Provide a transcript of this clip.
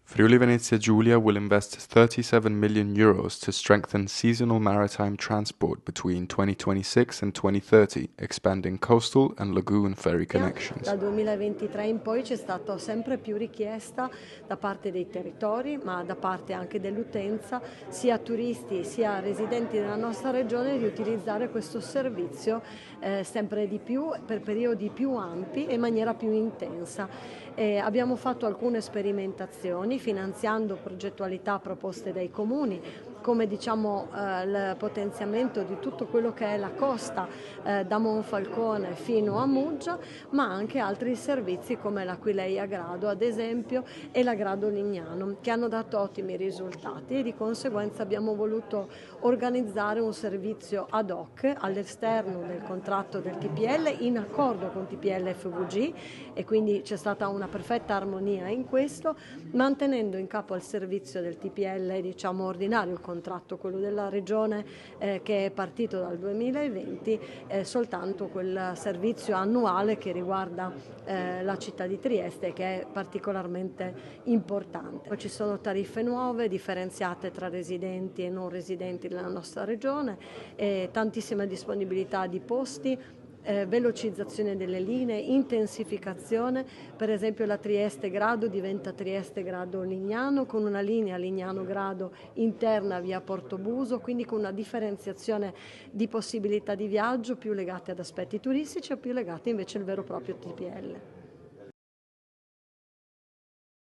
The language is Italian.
Friuli Venezia Giulia will invest €37 million to strengthen seasonal maritime transport between 2026 and 2030, expanding coastal and lagoon ferry connections. Dal 2023 in poi c'è stata sempre più richiesta da parte dei territori, ma da parte anche dell'utenza, sia turisti sia residenti della nostra regione, di utilizzare questo servizio sempre di più per periodi più ampi e in maniera più intensa. Abbiamo fatto alcune sperimentazioni finanziando progettualità proposte dai comuni, come il potenziamento di tutto quello che è la costa da Monfalcone fino a Muggia, ma anche altri servizi come l'Aquileia Grado ad esempio e la Grado Lignano, che hanno dato ottimi risultati, e di conseguenza abbiamo voluto organizzare un servizio ad hoc all'esterno del contratto del TPL, in accordo con TPL FVG, e quindi c'è stata una perfetta armonia in questo, mantenendo in capo al servizio del TPL ordinario, il contratto quello della regione che è partito dal 2020, soltanto quel servizio annuale che riguarda la città di Trieste, che è particolarmente importante. Poi ci sono tariffe nuove differenziate tra residenti e non residenti della nostra regione, tantissima disponibilità di posti, velocizzazione delle linee, intensificazione. Per esempio la Trieste Grado diventa Trieste Grado Lignano, con una linea Lignano Grado interna via Portobuso, quindi con una differenziazione di possibilità di viaggio più legate ad aspetti turistici o più legate invece al vero e proprio TPL.